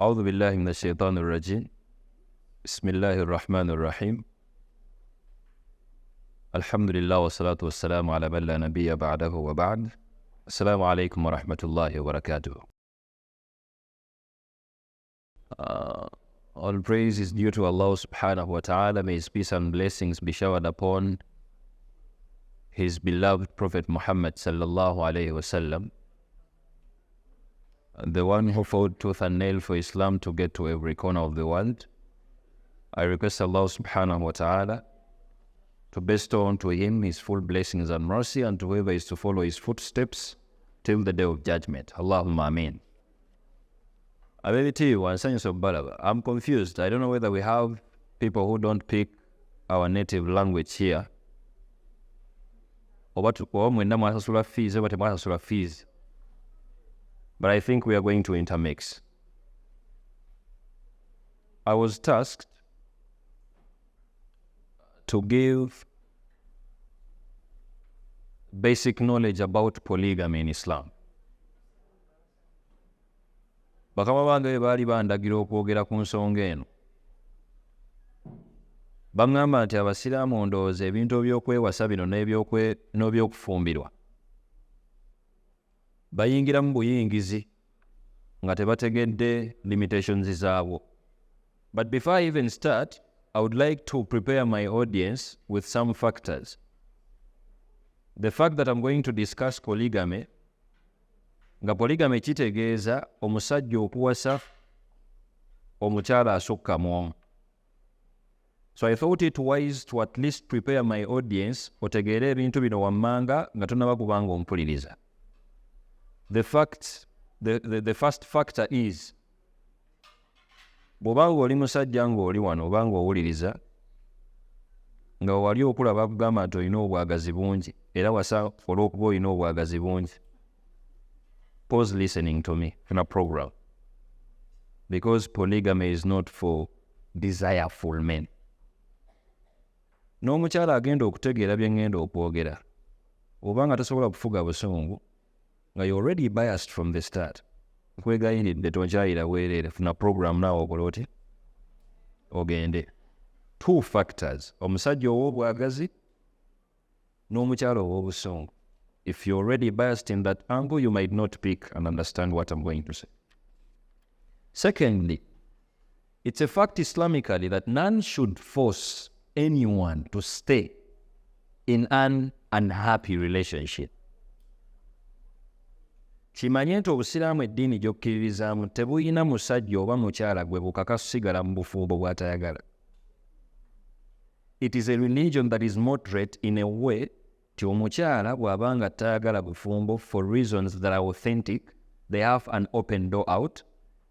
أعوذ بالله من الشيطان الرجيم بسم الله الرحمن الرحيم الحمد لله والصلاة والسلام على من لا نبي بعده وبعد السلام عليكم ورحمة الله وبركاته. All praise is due to Allah subhanahu wa ta'ala. May His peace and blessings be showered upon His beloved Prophet Muhammad sallallahu alayhi wasallam, the one who fought tooth and nail for Islam to get to every corner of the world. I request Allah subhanahu wa ta'ala to bestow unto him His full blessings and mercy, and to whoever is to follow his footsteps till the day of judgment. Allahumma ameen. I'm confused. I don't know whether we have people who don't pick our native language here. But I think we are going to intermix. I was tasked to give basic knowledge about polygamy in Islam. Bakama bange baali bandagira okwogera ku nsonga eno. Bangamba nti abasiraamu ndowooza ebintu ebyokwewasa bino n'ebyokufumbirwa bayingiramu buyingizi nga tebategedde limitations zaabwo. But before I even start, I would like to prepare my audience with some factors. The fact that I'm going to discuss polygamy, nga polygamy kitegeeza omusajja okuwasa omukyala asukka mu omu. So I thought it wise to at least prepare my audience otegeere ebintu bino wammanga nga tonnaba kubanga ompuliriza. The first factor is, bw'obanga oli musajja ng'oli wano obanga owuliriza nga wali okula bakugamba nti olina obwagazi bungi era wasa olw'okuba olina obwagazi bungi, pause listening to me in a program, because polygamy is not for desireful men. N'omukyala agenda okutegeera bye ngenda okwogera, obanga tasobola kufuga busungu nga you're already biased from the start, nkwegayiridde tonkyayira bwereere, funa program naawe okole oti ogende. Two factors, omusajja ow'obwagazi n'omukyala ow'obusungu. If you're already biased in that angle, you might not pick and understand what I'm going to say. Secondly, it's a fact Islamically that none should force anyone to stay in an unhappy relationship. Kimanye nti obusiraamu eddiini gy'okkiririzaamu tebuyina musajja oba mukyala gwe bukakasigala mu bufumbo bw'atayagala. It is a religion that is moderate in a way ti omukyala bw'abanga tayagala bufumbo for reasons that are authentic, they have an open door out,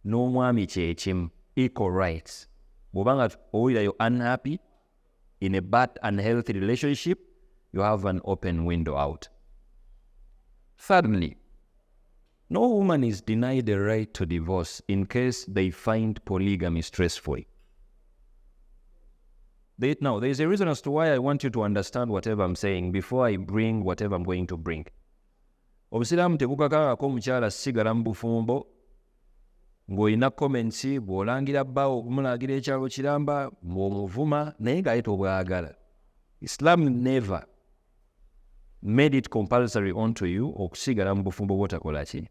n'omwami kyekimu, equal rights. Bw'obanga owulira you're unhappy in a bad unhealthy relationship, you have an open window out. Thirdly, no woman is denied the right to divorce in case they find polygamy stressful. Now, there is a reason as to why I want you to understand whatever I'm saying before I bring whatever I'm going to bring. Obusiraamu tebukakangako omukyala sigala mu bufumbo ng'olina comments bw'olangira bbaawo okumulagira ekyalo kiramba ng'omuvuma naye ng'ate tobwagala. Islam never made it compulsory onto you okusigala mu bufumbo bw'otakola ki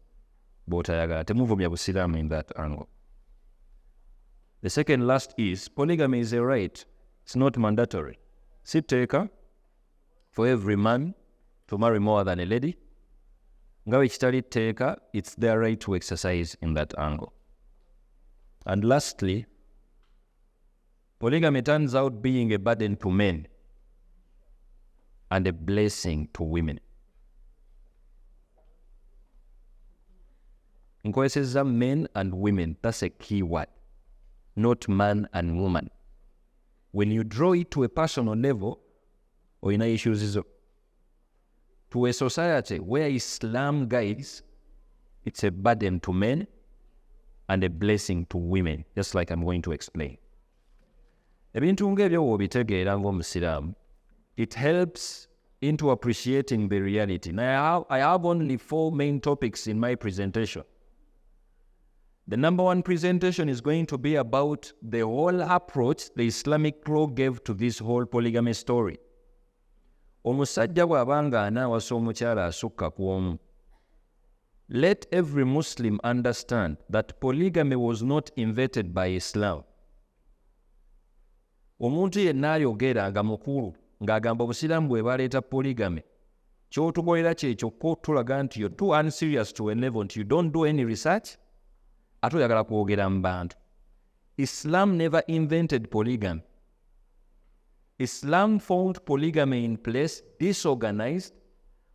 bw'otayagala. Temuvumya busiraamu in that angle. The second last is, polygamy is a right. It's not mandatory. Sitteeka for every man to marry more than a lady. Nga bwe kitali tteeka, it's their right to exercise in that angle. And lastly, polygamy turns out being a burden to men and a blessing to women. Nkozesezza men and women, that's a key word, not man and woman. When you draw it to a personal level, oyina issues izo. To a society where Islam guides, it's a burden to men and a blessing to women, just like I'm going to explain. Ebintu ng'ebyo bw'obitegeera ng'omusiraamu, it helps into appreciating the reality. Now, I have only 4 main topics in my presentation. The number one presentation is going to be about the whole approach the Islamic law gave to this whole polygamy story. Omusajja bw'abanga anaawasa omukyala asukka ku omu. Let every Muslim understand that polygamy was not invented by Islam. Omuntu yenna ayogera nga mukulu ng'agamba Obusiraamu bwe baleeta polygamy, ky'otukolera kyekyo ko tulaga nti you're too unserious to a level nti you don't do any research, ate oyagala kwogera mu bantu. Islam never invented polygamy. Islam found polygamy in place, disorganized.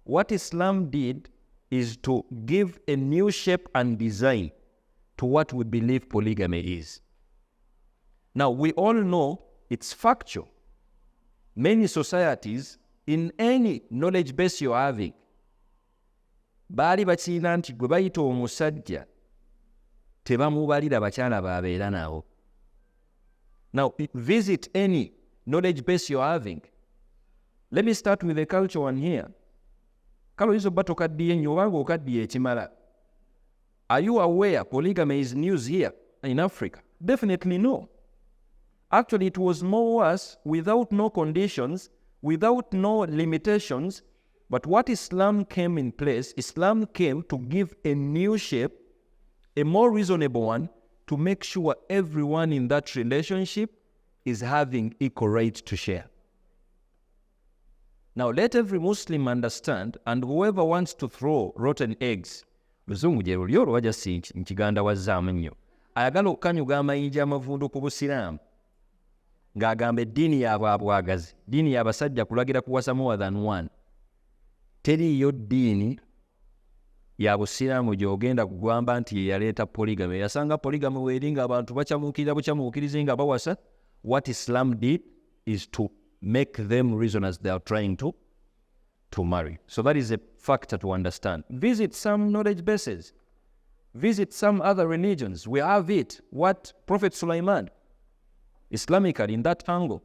What Islam did is to give a new shape and design to what we believe polygamy is. Now, we all know it's factual. Many societies, in any knowledge base you're having, baali bakiina nti gwe bayita omusajja tebamubalira bakyala babeera nabo. Now, visit any knowledge base you're having. Let me start with the culture one here. Kalo hizo bato kaddiye nnyo obanga okaddiye ekimala. Are you aware polygamy is news here in Africa? Definitely no. Actually, it was more worse without no conditions, without no limitations. But what Islam came in place, Islam came to give a new shape, a more reasonable one, to make sure everyone in that relationship is having equal right to share. Now, let every Muslim understand, and whoever wants to throw rotten eggs, Luzungu gye luli olwo wajja si nkiganda wazzaamu nnyo, ayagala okukanyuga amayinja amavundu ku Busiraamu, ng'agamba eddiini yaabwe abwagazi, ddiini y'abasajja kulagira kuwasa more than one. Teriiyo ddiini ya Busiraamu gy'ogenda kugamba nti ye yaleeta polygamy. Yasanga polygamy weeri ng'abantu bakyamuukirira bukyamuukirizi nga bawasa. What Islam did is to make them reason as they are trying to marry. So that is a factor to understand. Visit some knowledge bases. Visit some other religions. We have it. What Prophet Sulaiman, Islamically, in that angle,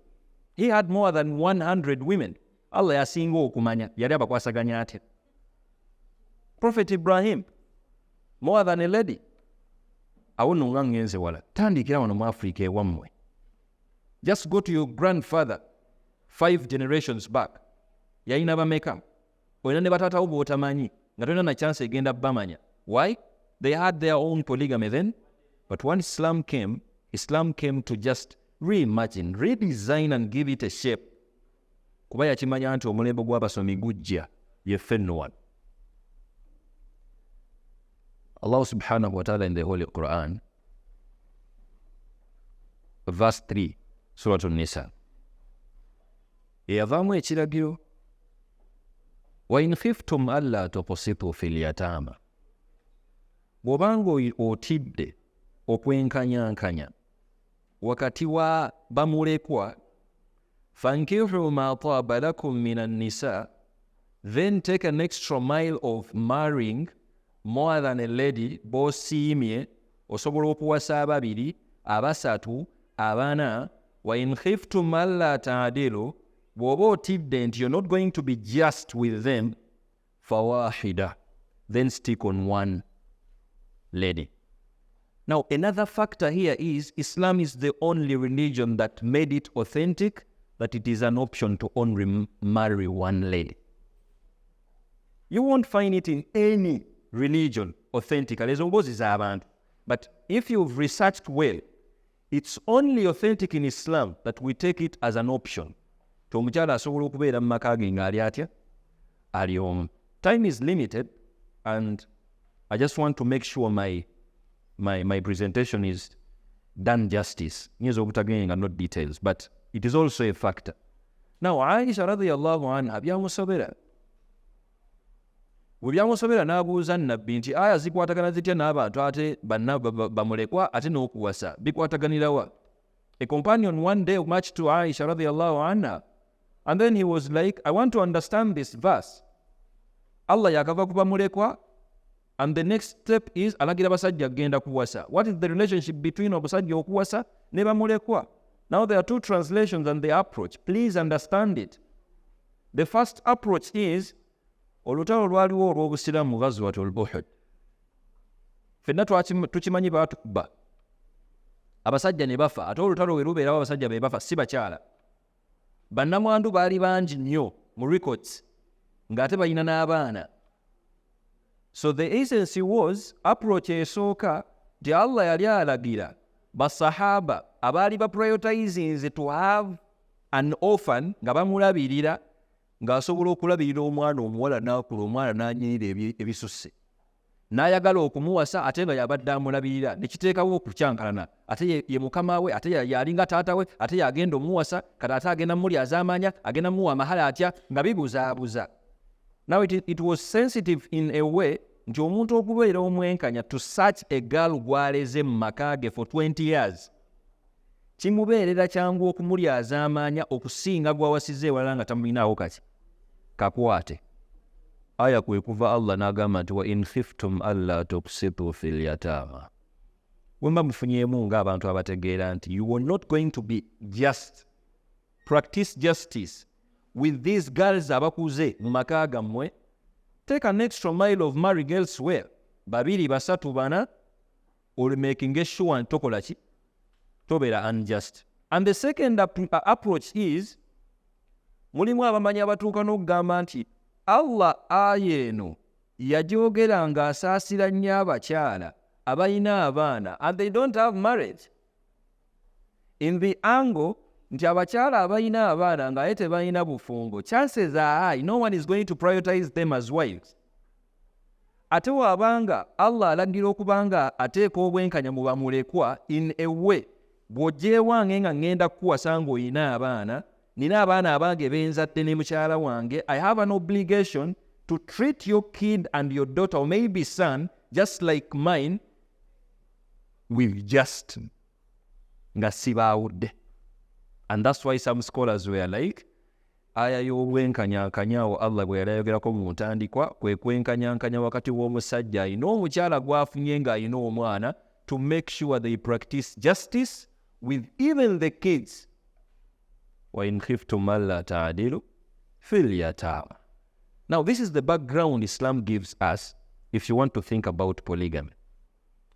he had more than 100 women. Allah yasinga okumanya yali abakwasaganya atya. Prophet Ibrahim, more than a lady. Awo nno nga ngenze wala. Tandikira wano mu Africa ewammwe. Just go to your grandfather 5 generations back. Yalina bameka. Olina ne bataatawo b'otamanyi nga tolina na chance egenda bamanya. Why? They had their own polygamy then. But when Islam came to just reimagine, redesign and give it a shape. Kuba yakimanya nti omulembe gw'abasomi gujja yeffe nno wano. Allah subhanahu wa ta'ala in the Holy Quran, verse 3, Surah An-Nisa, eyavaamu ekiragiro, wa in khiftum alla tuqsitu fil yataama, bw'obanga otidde okwenkanyankanya wakati wa bamulekwa, fankihu ma taaba lakum minan nisa, then take an extra mile of marrying more than a lady, b'osiimye osobola okuwasa ababiri, abasatu, abana. Wa in khiftum alla ta'dilu, bw'oba otidde nti you're not going to be just with them, fawahida, then stick on one lady. Now, another factor here is Islam is the only religion that made it authentic that it is an option to only marry one lady. You won't find it in any religion authentically. But if you've researched well, it's only authentic in Islam that we take it as an option. Omukyala asobola okubeera mu maka ge ng'ali atya? Ali omu. Time is limited, and I just want to make sure my presentation is done justice. Nyinza obutagenga not details, but it is also a factor. Now, Aisha radiyallahu anha byamusobera. Bwe byamusobera n'abuuza nnabbi nti aya zikwatagana zitya n'abantu ate banna bamulekwa ate n'okuwasa bikwataganira wa? A companion one day marched to Aisha radiyallahu anha, and then he was like, I want to understand this verse. Allah yakava ku bamulekwa, and the next step is alagira basajja kugenda kuwasa. What is the relationship between obusajja okuwasa ne bamulekwa? Now there are 2 translations and the approach. Please understand it. The first approach is olutalo lwaliwo olw'Obusiraamu ghazwatul Uhud. Fenna tukimanyi baatukuba abasajja ne bafa ate olutalo we lubeerawo abasajja be bafa si bakyala. Bannamwandu baali bangi nnyo mu records ng'ate balina n'abaana. So the essence was approach esooka nti Allah yali alagira basahaba abaali baprioritizinze to have an orphan nga bamulabirira ng'asobola okulabirira omwana omuwala n'akula omwana n'anyirira ebisusse. N'ayagala okumuwasa ate nga yabadde amulabirira ne kiteekawo okukyankalana ate ye mukama we ate yalinga taata we ate yagenda omuwasa kati ate agenda mulyaza amanya agenda muwa amahala atya nga bibuzaabuza. Now it was sensitive in a way nti omuntu okubeera omwenkanya to such a girl gw'aleze mu maka ge for 20 years kimubeerera kyangu okumulyaza amanya okusinga gw'awasize ewalala nga tamulinaawo kati kakwate. Aya kwe kuva Allah n'agamba nti wa in khiftum alla tuqsitu fil yatama. Wemba mufunyeemu ng'abantu abategeera nti you were not going to be just, practice justice with these girls abakuze mu maka gammwe, take an extra mile of marrying elsewhere. Babiri basatu bana or making sure tokola ki tobeera unjust. And the second approach is mulimu abamanyi abatuuka n'okugamba nti Allah aya eno yajogera ng'asaasira nnyo abakyala abalina abaana and they don't have marriage. In the angle nti abakyala abalina abaana ng'ate tebalina bufumbo, chances are high no one is going to prioritize them as wives. Ate wabanga Allah alagira okubanga ateeka obwenkanya mu bamulekwa in a way bw'ogyewange nga ngenda kukuwasa ng'olina abaana, nina abaana abange benzadde ne mukyala wange, I have an obligation to treat your kid and your daughter or maybe son just like mine with just nga sibaawudde. And that's why some scholars were like aya y'obwenkanyankanyaawo Allah bwe yali ayogerako mu ntandikwa kwe kwenkanyankanya wakati w'omusajja alina omukyala gw'afunye ng'alina omwana to make sure they practice justice with even the kids. Wa in khiftum alla ta'dilu fil yatama. Now this is the background Islam gives us if you want to think about polygamy.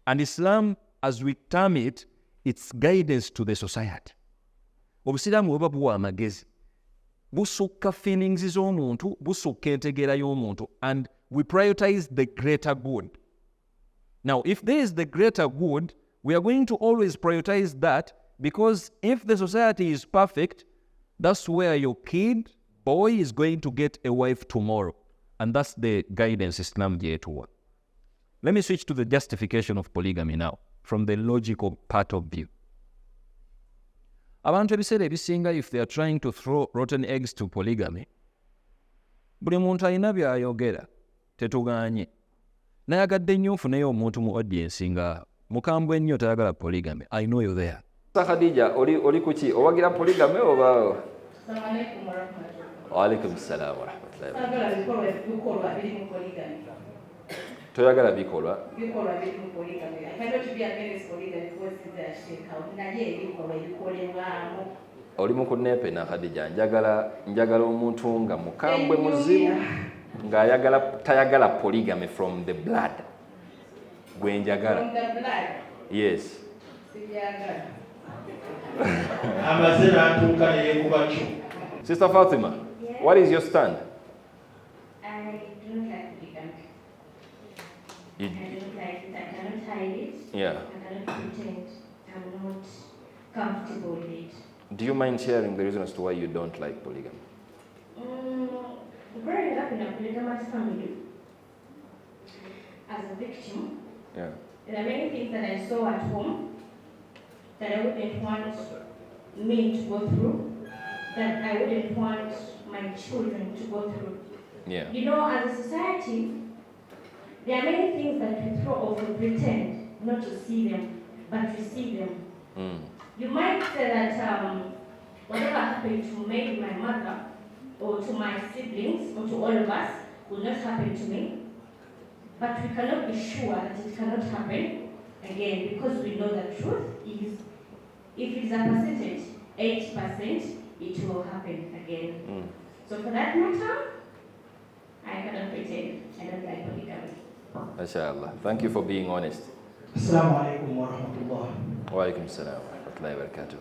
And Islam, as we term it, it's guidance to the society. Obusiraamu bwe buwa amagezi busukka feelings z'omuntu, busukka entegeera y'omuntu, and we prioritize the greater good. Now if there is the greater good, we are going to always prioritize that, because if the society is perfect, that's where your kid, boy, is going to get a wife tomorrow. And that's the guidance Islam gave to us. Let me switch to the justification of polygamy now, from the logical part of view. Abantu ebiseera ebisinga, if they are trying to throw rotten eggs to polygamy, buli muntu alina by'ayogera, tetugaanye. Nayagadde nnyo nfuneyo omuntu mu audience nga mukambwe ennyo tayagala polygamy. I know you there. Khadija, oli kuki owagira polygamy oba? Assalamu alaikum warahmatullahi. Wa alaikum salaam warahmatullahi. Bikolwa biri mu polygamy. Toyagala bikolwa? Bikolwa biri mu polygamy. I cannot be against polygamy because it's a shake out. Naye ebikolwa ebikolebwamu. Oli mu kunepe na Khadija, njagala omuntu nga mukambwe muzibu ng'ayagala tayagala polygamy from the blood. Gwe njagala. From the blood? Yes. Siyagala. Sister Fatima, yes? What is your stand? I don't like polygamy. I don't like it. I cannot hide it. Yeah. I cannot pretend. I'm not comfortable with it. Do you mind sharing the reason as to why you don't like polygamy? Growing up in a polygamous family, as a victim, yeah, there are many things that I saw at home that I wouldn't want me to go through, that I wouldn't want my children to go through. Yeah. You know, as a society, there are many things that we throw off and pretend not to see them, but we see them. Mm. You might say that whatever happened to maybe my mother, or to my siblings, or to all of us, will not happen to me. But we cannot be sure that it cannot happen again, because we know the truth is, if it is a percentage, 80%, it will happen again. Mm. So for that matter, I cannot pretend I don't like polygamy. MashaAllah. Thank you for being honest. Assalamu alaikum wa rahmatullah. Wa alaikum salam wa rahmatullahi wa barakatuh.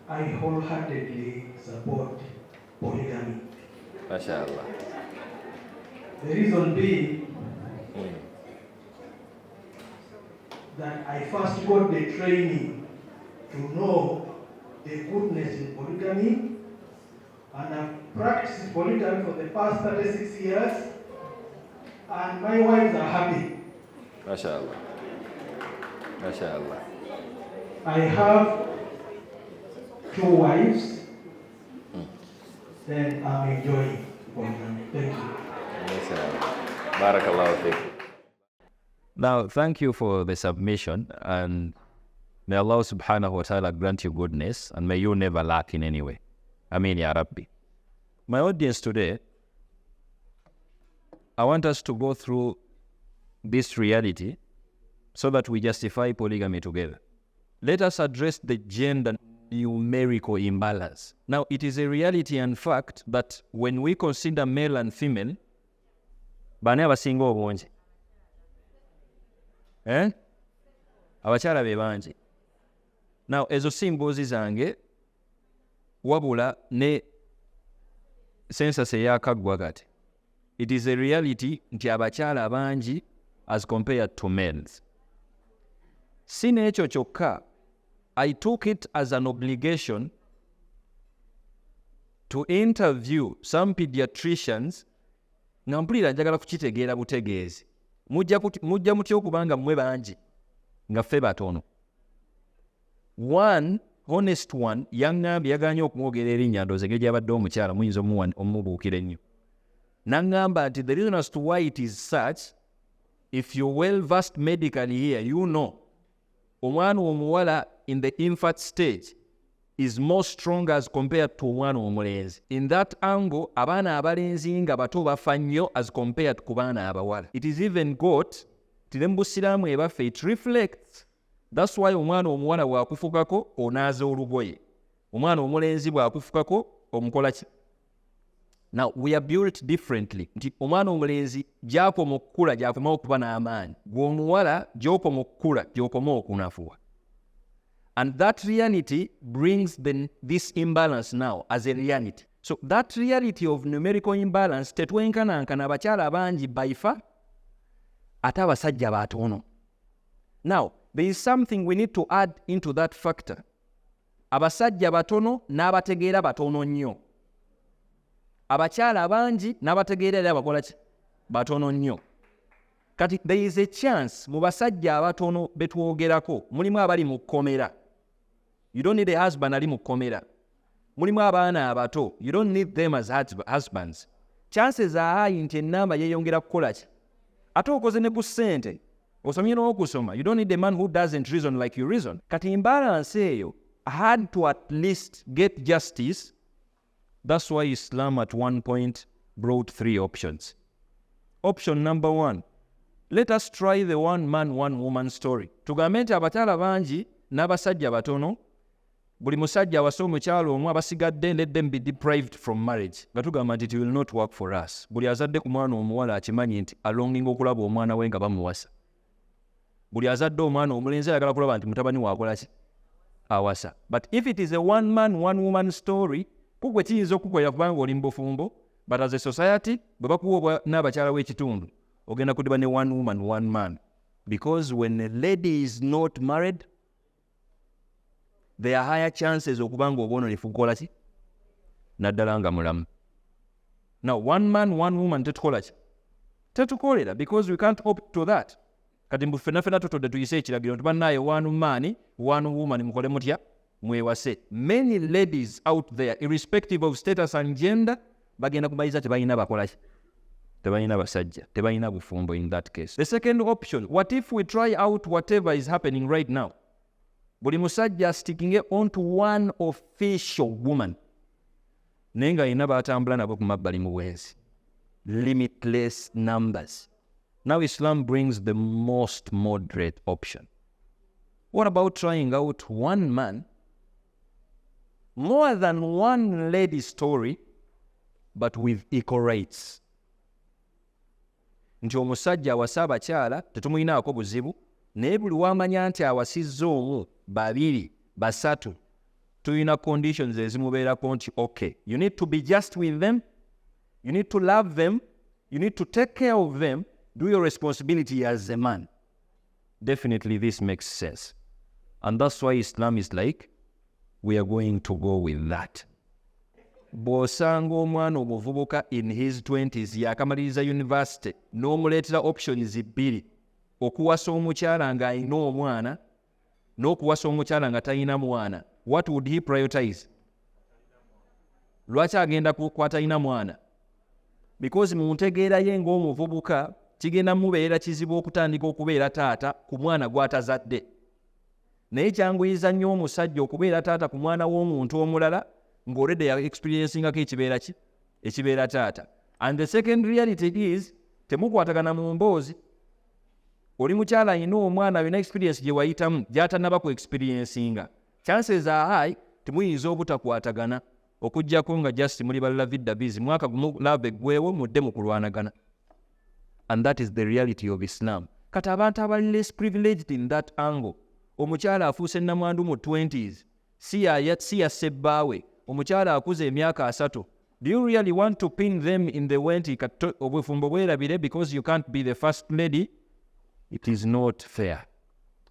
I wholeheartedly support polygamy. MashaAllah. The reason being that I first got the training to know the goodness in polygamy, and I've practiced polygamy for the past 36 years, and my wives are happy. MashaAllah. MashaAllah. I have 2 wives, and I'm enjoying polygamy. Thank you. Barakallahu fiqh. Now, thank you for the submission, and may Allah subhanahu wa ta'ala grant you goodness, and may you never lack in any way. Ameen ya Rabbi. My audience today, I want us to go through this reality so that we justify polygamy together. Let us address the gender numerical imbalance. Now, it is a reality and fact that when we consider male and female, bane abasinga obungi. Abakyala be bangi. Now, ezo si mboozi zange wabula ne census eyakaggwa kati. It is a reality nti abakyala bangi as compared to males. Si n'ekyo kyokka, I took it as an obligation to interview some pediatricians nga mpulira njagala kukitegeera butegeezi. Mujja mutya okubanga mmwe bangi nga ffe batono. One honest one yaŋŋambye yaganye okumwogera erinnya ndowooza engeri gy'abadde omukyala muyinza omubuukira ennyo. N'aŋŋamba nti the reason as to why it is such, if you're well versed medically here, you know omwana omuwala in the infant stage is more strong as compared to omwana omulenzi. In that angle, abaana abalenzi nga bato bafa nnyo as compared ku baana abawala. It is even got tine mu busiraamu ebaffe, it reflects. That's why omwana omuwala bw'akufukako onaaza olugoye, omwana omulenzi bw'akufukako omukola ki? Now, we are built differently. Nti omwana omulenzi gy'akoma okukula gy'akoma okuba n'amaanyi, gw'omuwala gy'okoma okukula gy'okoma okunafuwa. And that reality brings this imbalance now as a reality. So that reality of numerical imbalance tetwenkanankana abakyala bangi baifa ate abasajja batono. Now, there is something we need to add into that factor. Abasajja batono n'abategeera batono nnyo. Abakyala bangi n'abategeera era bakola ki? Batono nnyo. Kati there is a chance mu basajja abatono betwogerako mulimu abali mu kkomera. You don't need a husband ali mu kkomera. Mulimu abaana abato. You don't need them as husbands. Chances are high nti ennamba yeeyongera kukola ki? Ate okoze ne ku ssente. Osomye n'okusoma. You don't need a man who doesn't reason like you reason. Kati imbalance eyo had to at least get justice. That's why Islam at one point brought 3 options. Option number 1. Let us try the one man, one woman story. Tugambe nti abakyala bangi n'abasajja batono, buli musajja awasa omukyala omu abasigadde let them be deprived from marriage. Nga tugamba nti it will not work for us. Buli azadde ku mwana omuwala akimanyi nti alonginga okulaba omwana we nga bamuwasa. Buli azadde omwana omulenzi ayagala kulaba nti mutabani waakola ki? Awasa. But if it is a one man, one woman story, kugwe kiyinza okukolera kubanga oli mu bufumbo, but as a society, bwe bakuwa n'abakyala w'ekitundu, ogenda kudiba ne one woman, one man. Because when a lady is not married, there are higher chances okubanga obwononefu kukola ki? Naddala nga mulamu. Now, one man, one woman tetukola ki? Tetukolera, because we can't opt to that. Kati mbu ffenna tutodde tuyise ekiragiro nti bannaaye one man, one woman mukole mutya? Mwewase. Many ladies out there, irrespective of status and gender, bagenda kubayiza tebalina bakola ki? Tebalina basajja, tebalina bufumbo in that case. The second option, what if we try out whatever is happening right now? Buli musajja sticking on to one official woman. Nenga ina batambula nabo ku mabbali mu bwenzi. Limitless numbers. Now Islam brings the most moderate option. What about trying out one man, more than one lady story, but with equal rights? Nti omusajja awasa abakyala tetumuyinaako buzibu, naye buli wamanya nti awasizza omu babiri basatu tulina conditions ezimubeerako nti okay, you need to be just with them, you need to love them, you need to take care of them, do your responsibility as a man. Definitely this makes sense. And that's why Islam is like, we are going to go with that. Bw'osanga omwana omuvubuka in his 20s yakamaliriza university n'omuleetera options bbiri, okuwasa omukyala ng'alina omwana n'okuwasa omukyala nga talina mwana, what would he prioritize? Lwaki agenda ku talina mwana? Because mu ntegeera ye ng'omuvubuka kigenda mubeera kizibu okutandika okubeera taata ku mwana gw'atazadde. Naye kyanguyiza nnyo omusajja okubeera taata ku mwana w'omuntu omulala ng'olredde ya experiencingako ekibeera taata. And the second reality is, temukwatagana mu mboozi. Oli mukyala alina omwana alina experience gye wayitamu gy'atanaba ku experiencinga. Chances are high temuyinza obutakwatagana okuggyako nga just muli balala vidda busy, mwaka gumu love eggweewo mudde mu kulwanagana. And that is the reality of Islam. Kati abantu abali less privileged in that angle, omukyala afuuse nnamwandu mu 20s, si ya sebbaawe, omukyala akuze emyaka 3. Do you really want to pin them in the wenti obufumbo bwerabire because you can't be the first lady? It is not fair.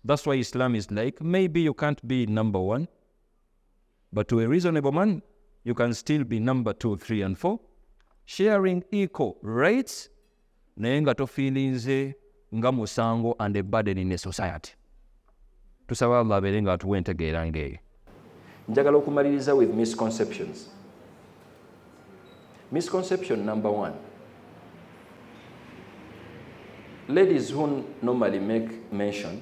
That's why Islam is like, maybe you can't be number 1, but to a reasonable man, you can still be number 2, 3, and 4, sharing equal rights, naye nga tofiilinze nga musango and a burden in a society. Tusaba Allah abeere nga atuwa entegeera ng'eyo. Njagala okumaliriza with misconceptions. Misconception number 1. Ladies who normally make mention,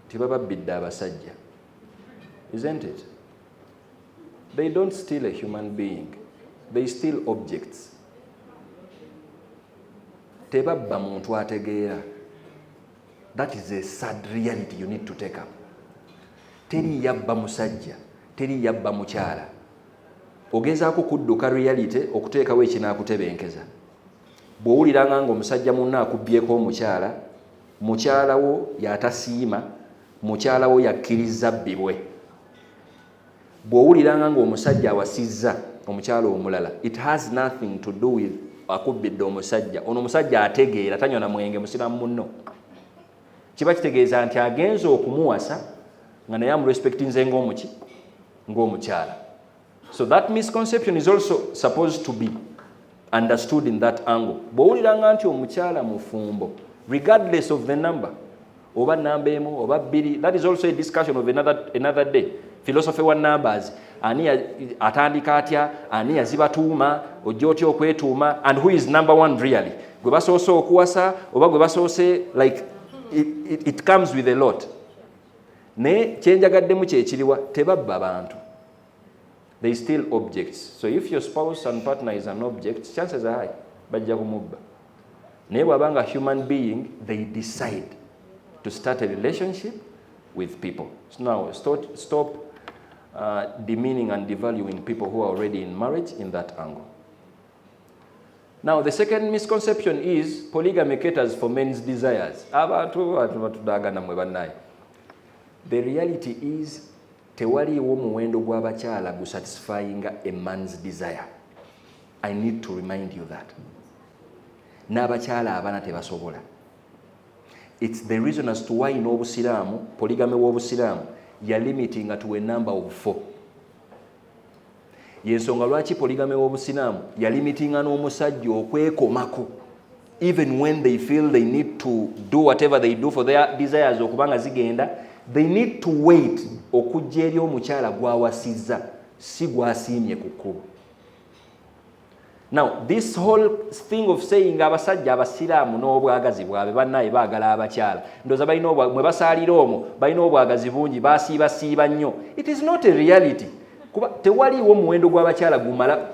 tibaba bidda abasajja. Isn't it? They don't steal a human being. They steal objects. Tebabba muntu ategeera. That is a sad reality you need to take up. Teri yabba musajja, teri yabba mukyala. Ogezaako kudduka reality okuteekawo ekinaakutebenkeza. Bw'owuliranga ng'omusajja munna akubbyeko omukyala, mukyala wo yatasiima, mukyala wo yakkiriza bbibwe. Bw'owuliranga ng'omusajja awasizza omukyala omulala, it has nothing to do with akubbidde omusajja. Ono omusajja ategeera, tanywa na mwenge musiramu munno. Kiba kitegeeza nti agenza okumuwasa nga naye amurespectinze ng'omukyala. So that misconception is also supposed to be understood in that angle. Bw'owuliranga nti omukyala mufumbo, regardless of the number, oba namba emu oba bbiri, that is also a discussion of another day. Philosophy wa numbers, ani atandika atya, ani yazibatuuma, ojja otya okwetuuma, and who is number 1 really? Gwe basoose okuwasa oba gwe basoose, like it comes with a lot. Ne kyenjagaddemu kyekiriwa, tebabba bantu. They steal objects. So if your spouse and partner is an object, chances are high bajja kumubba. Naye bw'abanga human being, they decide to start a relationship with people. So now stop demeaning and devaluing people who are already in marriage in that angle. Now the second misconception is polygamy caters for men's desires. The reality is tewaliiwo muwendo gw'abakyala gusatisfying a man's desire. I need to remind you that. N'abakyala abana tebasobola. It's the reason as to why in Obusiramu, polygamy w'Obusiramu, you're limiting to a number of 4. Yensonga lwaki polygamy w'Obusiramu, you're limiting n'omusajja okwekomako, even when they feel they need to do whatever they do for their desires okubanga zigenda, they need to wait okujja eri omukyala gw'awasizza, si gw'asiimye ku kkubo. Now, this whole thing of saying abasajja abasiraamu n'obwagazi bwabwe bannaye baagala abakyala, ndowooza balina mwe basaalira omwo balina obwagazi bungi, basiibasiiba nnyo. It is not a reality. Kuba tewaliiwo muwendo gw'abakyala gumala.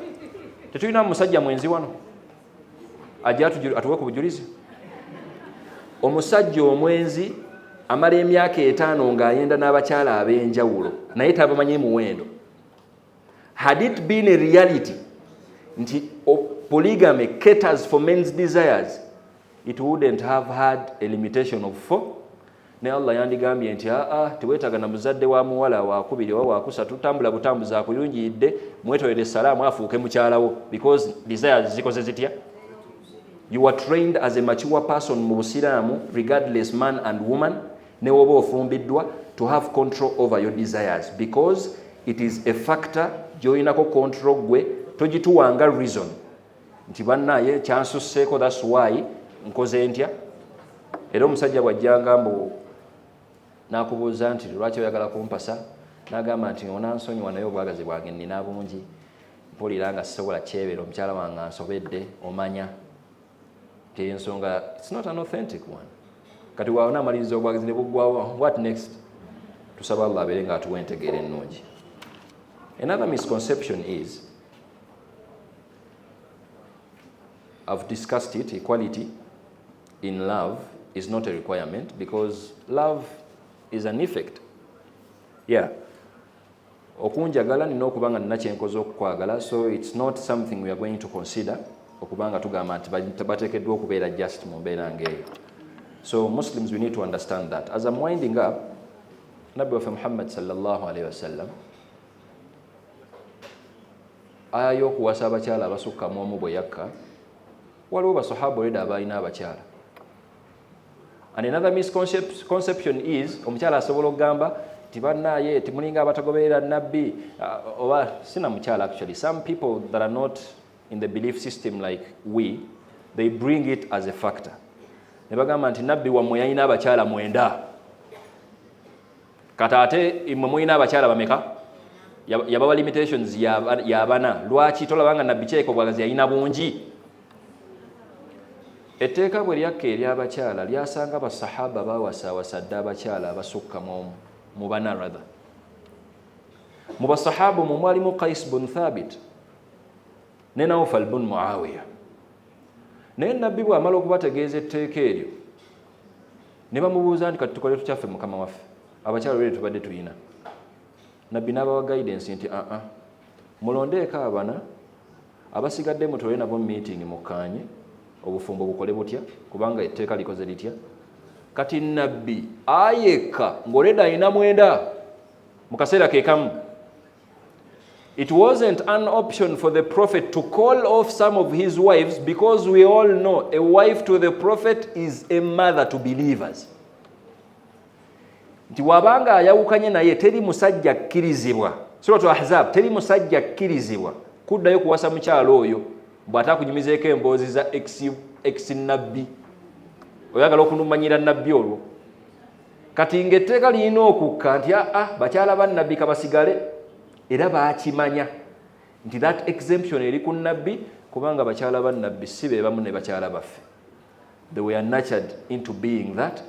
Tetulina musajja mwenzi wano ajja atuwe ku bujulizi. Omusajja omwenzi amala emyaka 5 ng'ayenda n'abakyala ab'enjawulo naye tabamanyi muwendo. Had it been a reality nti polygamy caters for men's desires, it wouldn't have had a limitation of 4. ne Allah yandigambye nti teweetaaga na muzadde wa muwala wakubiri oba wakusatu, tambula butambuza akuyungidde, mwetolere salaamu afuuke mukyalawo, because desires zikoze zitya. You are trained as a mature person mu Busiraamu, regardless man and woman, ne woba ofumbiddwa, to have control over your desires, because it is a factor gy'olinako control gwe, togituwanga reason nti bannaye kyansusseeko, that's why nkoze ntya. Era omusajja bw'ajjanga mbu n'akubuuza nti lwaki oyagala kumpasa, n'agamba nti onansonyiwa naye obwagazi bwange nnina bungi, mpulira nga sisobola kyebera, omukyala wange ansobedde, omanya ensonga, it's not an authentic one. Kati waawona amaliriza obwagazi ne buggwawo, what next? Tusaba Allah abeere nga atuwa entegeera ennungi. Another misconception is, I've discussed it, equality in love is not a requirement, because love is an effect. Yeah. Okunjagala nina okubanga nina kyenkoze okukwagala, so it's not something we are going to consider okubanga tugamba nti bateekeddwa okubeera just mu mbeera ng'eyo. So Muslims, we need to understand that. As I'm winding up, Nabi waffe Muhammad sallallahu alayhi wasallam aya y'okuwasa abakyala abasukka mu omu bwe yakka, waliwo basahaba oleda abalina abakyala. And another misconception is, omukyala asobola okugamba nti bannaye timulinga abatagoberera nabbi, oba sina mukyala. Actually, some people that are not in the belief system like we, they bring it as a factor. Ne bagamba nti nabbi wammwe yalina abakyala 9. Kati ate mmwe mulina abakyala bameka? Yabawa limitations ya 4. Lwaki tolabanga nabbi kyeko bwagazi yalina bungi? Etteeka bwe lyakka ery'abakyala lyasanga basahaba bawasaawasadde abakyala abasukka mu 4 rather. Mu basahaba mu mwalimu Qais bun Thabit ne Nawfal bun Muawiya. Naye nabbi bw'amala okubategeeza etteeka eryo ne bamubuuza nti kati tukole tukyaffe mukama waffe, abakyala olwere tubadde tulina. Nabbi n'abawa guidance nti mulondeeko abana abasigadde mutole nabo meeting mukkaanye obufumbo bukole butya, kubanga etteeka likoze litya. Kati nabbi ayekka ng'oleda alina 9 mu kaseera ke kamu. It wasn't an option for the prophet to call off some of his wives, because we all know a wife to the prophet is a mother to believers. Nti wabanga ayawukanye naye teri musajja kkirizibwa, Suratu Ahzab, teri musajja kkirizibwa kuddayo kuwasa mukyalo oyo bw'atakunyumizeeko emboozi za ex nabbi, oyagala okunumanyira nabbi olwo. Kati ng'etteeka lirina okukka nti bakyala ba nabbi kabasigale, era baakimanya nti that exemption eri ku nabbi, kubanga bakyala ba nabbi si be bamu ne bakyala baffe. They were nurtured into being that.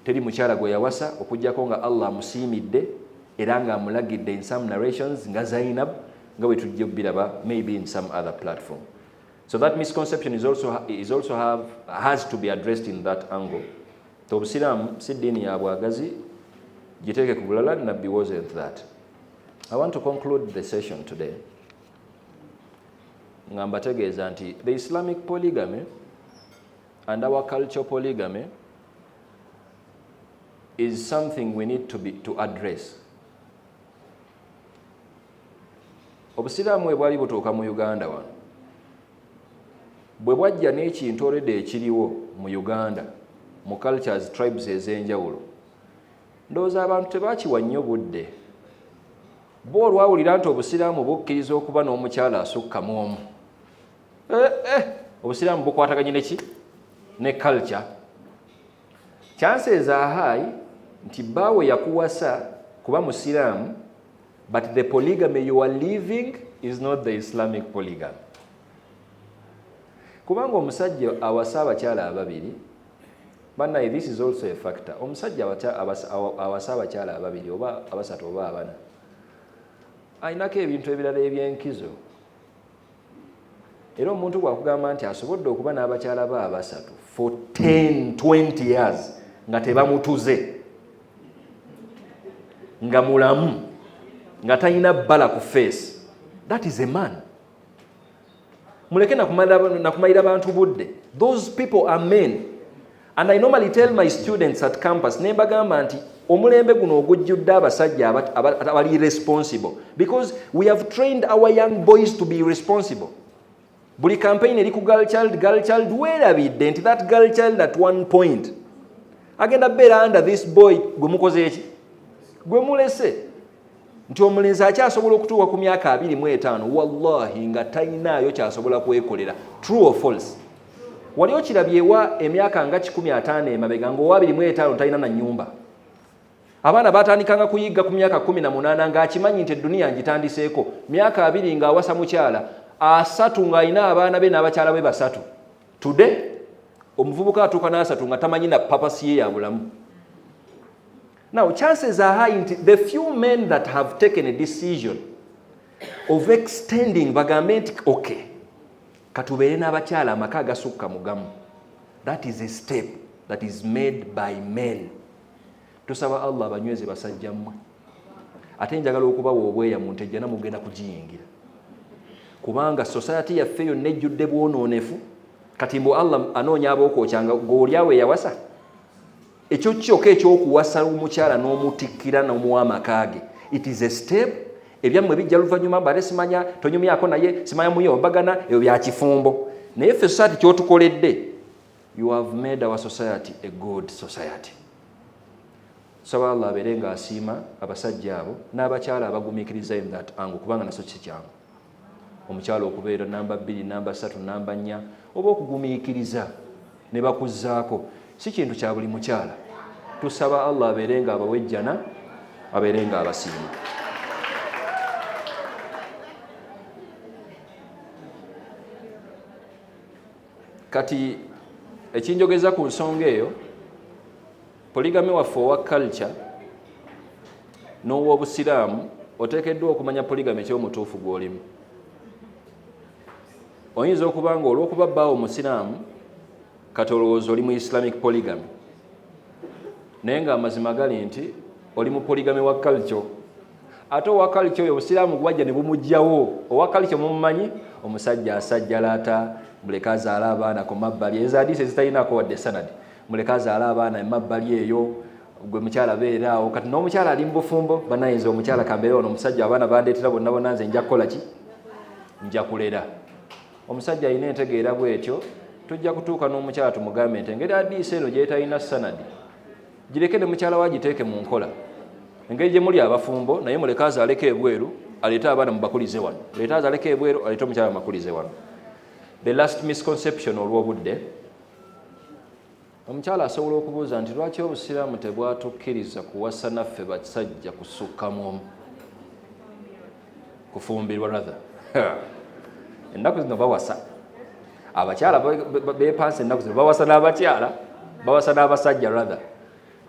Teri mukyala gwe yawasa okuggyako nga Allah amusiimidde era nga amulagidde in some narrations nga Zainab, nga bwe tujja biraba maybe in some other platform. So that misconception has to be addressed in that angle. Obusiraamu si ddiini ya bwagazi, giteeke ku bulala. Nabbi wasn't that. I want to conclude the session today nga mbategeeza nti the Islamic polygamy and our cultural polygamy is something we need to address. Obusiraamu bwe bwali butuuka mu Uganda wano, bwe bwajja n'ekintu already ekiriwo mu Uganda mu cultures, tribes ez'enjawulo, ndowooza abantu tebakiwa nnyo budde. Bo olwawulira nti obusiraamu bukkiriza okuba n'omukyala asukka mu omu, obusiraamu bukwataganye neki ne culture. Chances are high nti baawe yakuwasa kuba musiraamu, but the polygamy you are living is not the Islamic polygamy. Kubanga omusajja awasa abakyala ababiri, bannaye this is also a factor. Omusajja awasa abakyala ababiri oba abasatu oba abana, ayinako ebintu ebirala ebyenkizo. Era omuntu bwakugamba nti asobodde okuba n'abakyala ba abasatu for 10-20 years nga tebamutuze, nga mulamu, nga talina bbala ku face, that is a man. Muleke nakumalira abantu budde. Those people are men. And I normally tell my students at campus, nebagamba nti omulembe guno ogujjudde abasajja abali responsible, because we have trained our young boys to be responsible. Buli campaign eri ku girl child, weerabidde nti that girl child at one point agenda beera under this boy gwe mukoze eki, gwe mulese, nti omulenzi akyasobola okutuuka ku myaka 25 wallahi nga talinaayo kyasobola kwekolera. True or false? Wali okirabyewa emyaka nga 15 emabega ng'owa 25 talina na nnyumba. Abaana batandikanga kuyigga ku myaka 18 ng'akimanyi nti edduniya ngitandiseeko, myaka 2 ng'awasa mukyala, 3 ng'alina abaana be n'abakyala be 3. Today omuvubuka atuuka n'3 nga tamanyi na papasi ye ya bulamu. Now chances are high nti the few men that have taken a decision of extending bagambe nti okay, katubeere n'abakyala amaka agasukka mugamu, that is a step that is made by men. Tusaba Allah abanyweze basajja mmwe. Ate njagala okubawa obweyamu nti ejjana mugenda kugiyingira, kubanga society yaffe yonna ejjudde bwonoonefu. Kati mbu Allah anoonya ab'okwokyanga g'olyawe yawasa. Ekyo kyokka ekyokuwasa omukyala n'omutikkira n'omuwa amaka ge, it is a step. Ebyammwe bijja luvannyuma, bale simanya tonyumyako naye simanya muyo mbagana, ebyo bya kifumbo. Naye ffe society ky'otukoledde, you have made our society a good society. Saba Allah abeere ng'asiima abasajja abo n'abakyala abagumiikiriza in that angle, kubanga naso kikyangu omukyala okubeera namba 2, namba 3, namba 4 oba okugumiikiriza ne bakuzzaako, si kintu kya buli mukyala. Tusaba Allah abeere nga abawejjana, abeere nga abasiima. Kati ekinjogeza ku nsonga eyo, polygamy waffe owa culture n'ow'obusiraamu oteekeddwa okumanya polygamy ekyomutuufu gw'olimu. Oyinza okuba nga olw'okuba bbaawo omusiraamu kati olowooza oli mu Islamic polygamy, naye ng'amazima gali nti oli mu polygamy wa culture. Ate owa culture oyo obusiraamu gwajja ne bumugjawo. Owa culture mumumanyi, omusajja asajjalaata, muleke azaale abaana ku mabbali, ezo hadiisi ezitalinako wadde sanadi, muleke azaale abaana emabbali eyo, gwe mukyala beera awo. Kati n'omukyala ali mu bufumbo, banayinza omukyala kambeera ono omusajja abaana bandeetera bonna bonna nze nja kukola ki? Nja kulera. Omusajja alina entegeera bw'etyo, tujja kutuuka n'omukyala tumugambe nti engeri hadiisi eno gyetalina sanadi gireke ne mukyala wagiteeke mu nkola. Engeri gye muli abafumbo, naye muleke azaaleko ebweru aleete abaana mubakulize wano, leete azaaleko ebweru aleete omukyala mubakulize wano. The last misconception olw'obudde, omukyala asobola okubuuza nti lwaki obusiraamu tebwatukkiriza kuwasa naffe basajja kusukkamu omu, kufumbirwa rather. Ennaku zino bawasa abakyala beepansa, ennaku zino bawasa n'abakyala, bawasa n'abasajja rather.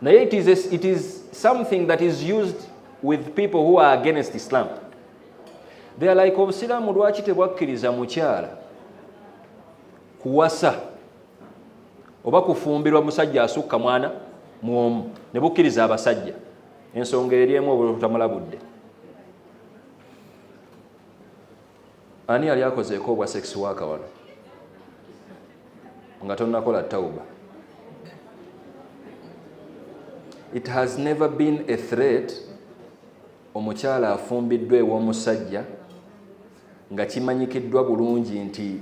Naye it is something that is used with people who are against Islam. They are like, obusiraamu lwaki tebwakkiriza mukyala kuwasa oba kufumbirwa musajja asukka mwana mwomu, ne bukkiriza abasajja. Ensonga eri emu obwo tutamulabudde. Ani yali akozeeko obwa sex worker wano nga tonnakola tawuba? It has never been a threat omukyala afumbiddwa ew'omusajja nga kimanyikiddwa bulungi nti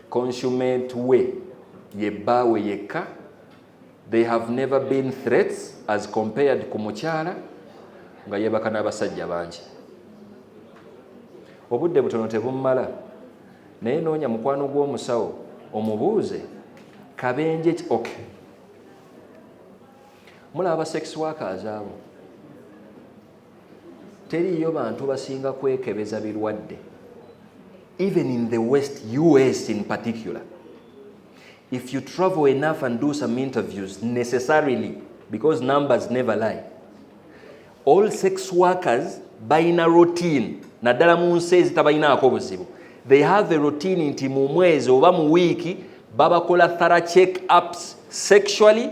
consummate we ye bbaawe yekka. They have never been threats as compared ku mukyala nga yeebaka n'abasajja bangi. Obudde butono tebumala, naye noonya mukwano gw'omusawo omubuuze kabenje ki? Okay, mulaba sex workers abo, teriyo bantu basinga kwekebeza birwadde, even in the West, US in particular. If you travel enough and do some interviews, necessarily, because numbers never lie, all sex workers balina routine, naddala mu nsi ezitabalinaako buzibu. They have a routine nti mu mwezi oba mu wiiki babakola thorough check-ups sexually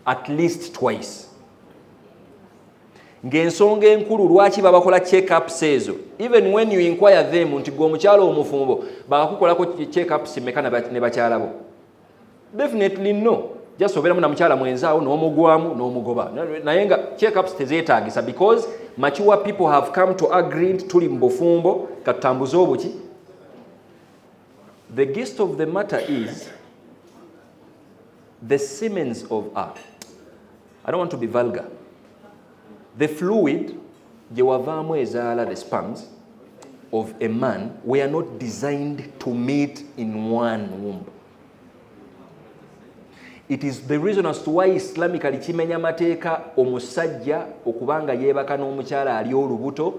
at least twice. Ng'ensonga enkulu lwaki babakola check-ups ezo, even when you inquire them nti gwe omukyala omufumbo bakakukolako check-ups meka ne bakyala bo? Definitely no. just obeeramu na mukyala mwenzaawo n'omugwamu n'omugoba naye nga check-ups tezeetaagisa because mature people have come to agree tuli mu bufumbo katutambuze obuki. The gist of the matter is the semens of I don't want to be vulgar. The fluid gye wavaamu ezaala the sperms of a man were not designed to meet in one womb. It is the reason as to why Islamically kimenya mateeka omusajja okubanga yeebaka n'omukyala ali olubuto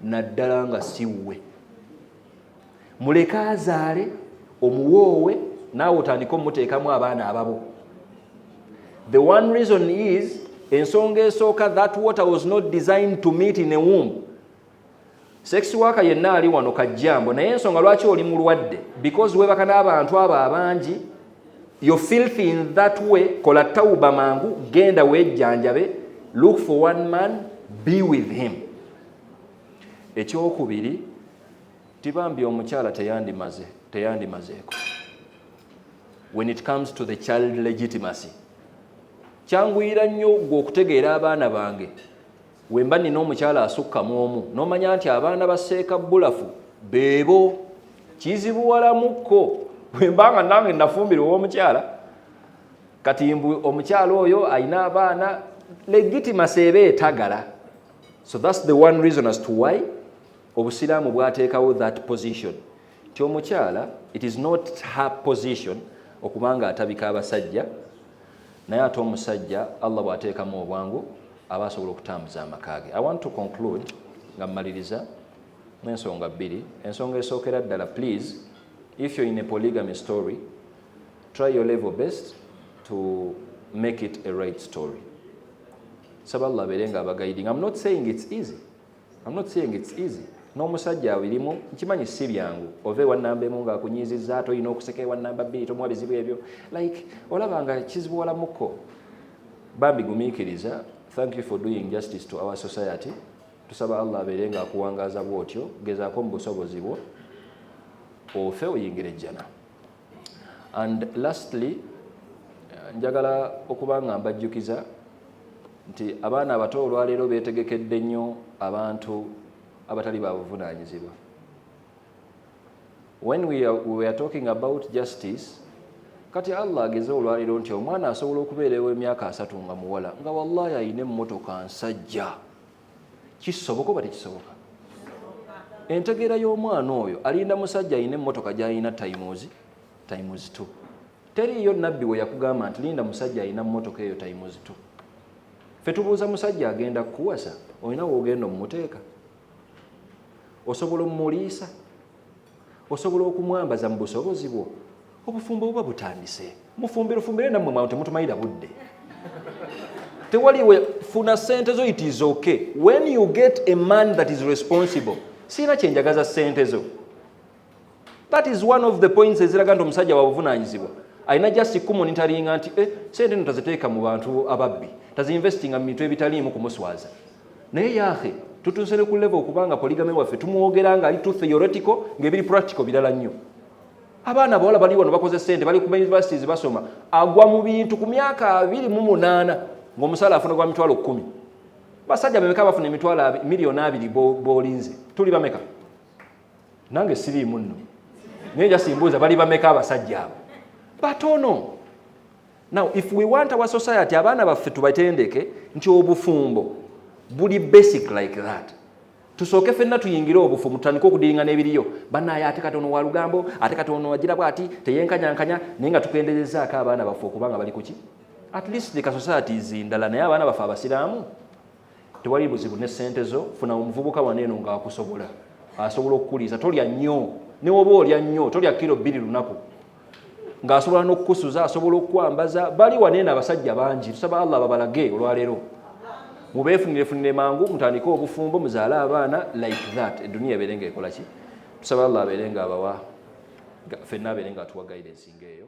naddala nga siwe. Muleke azaale omuwoowe naawe otandika omuteekamu abaana ababo. The one reason is ensonga esooka that water was not designed to meet in a womb. Sex worker yenna ali wano kajjambo naye ensonga lwaki oli mulwadde because weebaka n'abantu abo abangi. You're filthy in that way. Kola tauba mangu, genda wejjanjabe, look for one man, be with him. Ekyokubiri, tibambi omukyala teyandimazeeko. When it comes to the child legitimacy. Kyanguyira nnyo gwe okutegeera abaana bange. Wemba nina omukyala asukka mu omu, n'omanya nti abaana baseeka bulafu, beebo, kizibuwalamukko. Wembanga nange nafumbira omukyala kati mbu omukyala oyo ayina abaana legitimacy ebe etagala. So that's the one reason as to why obusiraamu bwateekawo that position ti omukyala it is not her position okubanga atabika abasajja naye ate omusajja Allah bw'ateekamu obwangu aba asobola okutambuza amaka ge. I want to conclude nga mmaliriza n'ensonga bbiri. Ensonga esookera ddala, please, if you're in a polygamy story, try your level best to make it a right story. Saballa berenga abagaiding. I'm not saying it's easy. N'omusajja abirimu nkimanyi si byangu ove wannambemu nga akunyiizizza ate olina okuseka ewannamba bbiri tomuwa bizibu ebyo like olabanga kizibuwalamukko. Bambi gumiikiriza. Thank you for doing justice to our society. Tusaba Allah abeerenga akuwangaaza bw'otyo, gezaako mu busobozi bwo ofe oyingire jjana. And lastly, njagala okuba nga mbajjukiza nti abaana abato olwaleero beetegekedde nnyo abantu abatali babuvunaanyizibwa. When we are talking about justice, kati Allah ageze olwaleero nti omwana asobola okubeerawo emyaka 3 nga muwala nga wallahi ayina emmotoka nsajja. Kisoboka oba tekisoboka? Entegeera y'omwana oyo alinda musajja ayina emmotoka gy'ayina times 2. Teriyo nabbi we yakugamba nti linda musajja ayina mmotoka eyo times 2. Ffe tubuuza musajja agenda kukuwasa olina woogenda omumuteeka. Osobola omumuliisa, osobola okumwambaza mu busobozi bwo. Obufumbo buba butandise. Mufumbire nammwe mwawe temutumayira budde. Tewaliwe funa ssente zo, it is okay. When you get a man that is responsible, siina kyenjagaza ssente zo. That is one of the points eziraga nti omusajja wabuvunaanyizibwa. Alina just kumonitoringa nti ssente nno taziteeka mu bantu ababbi, tazinvestinga mu bintu ebitaliimu kumuswaza. Naye yaahe tutuuse ne ku level okubanga polygamy waffe tumwogera nga ali too theoretical ng'ebiri practical birala nnyo. Abaana abawala bali wano bakoze ssente bali ku universities basoma, agwa mu bintu ku myaka 28 ng'omusala afuna gwa mitwalo 10. Basajja bameka bafuna emitwalo miliyoni 2 b'olinze. Tuli bameka? Nange siriimu nno. Naye jasimbuuza bali bameka abasajja abo? Batono. Now, if we want our society, abaana baffe tubatendeke nti obufumbo buli basic like that. Tusooke ffenna tuyingire obufu mutandika okudiringa n'ebiriyo. Bannaaye ate katono wa lugambo, ate katono wagira bw'ati, teyenkanyankanya, naye nga tukendezezaako abaana baffe okubanga bali ku ki? At least the societies ndala naye abaana baffe abasiraamu tewali buzibu ne ssente zo. Funa omuvubuka waneeno ng'akusobola, asobola okukuliisa. Tolya nnyo, ne woba olya nnyo tolya kilo 2 lunaku, ng'asobola n'okukusuza, asobola okukwambaza. Bali waneeno abasajja bangi. Tusaba Allah babalage olwaleero. Mubeefunire mangu mutandike obufumbo muzaale abaana like that. Eduniya ebeerenga ekola ki? Tusaba Allah abeerenga abawa ffenna abeerenga atuwa guidance ng'eyo.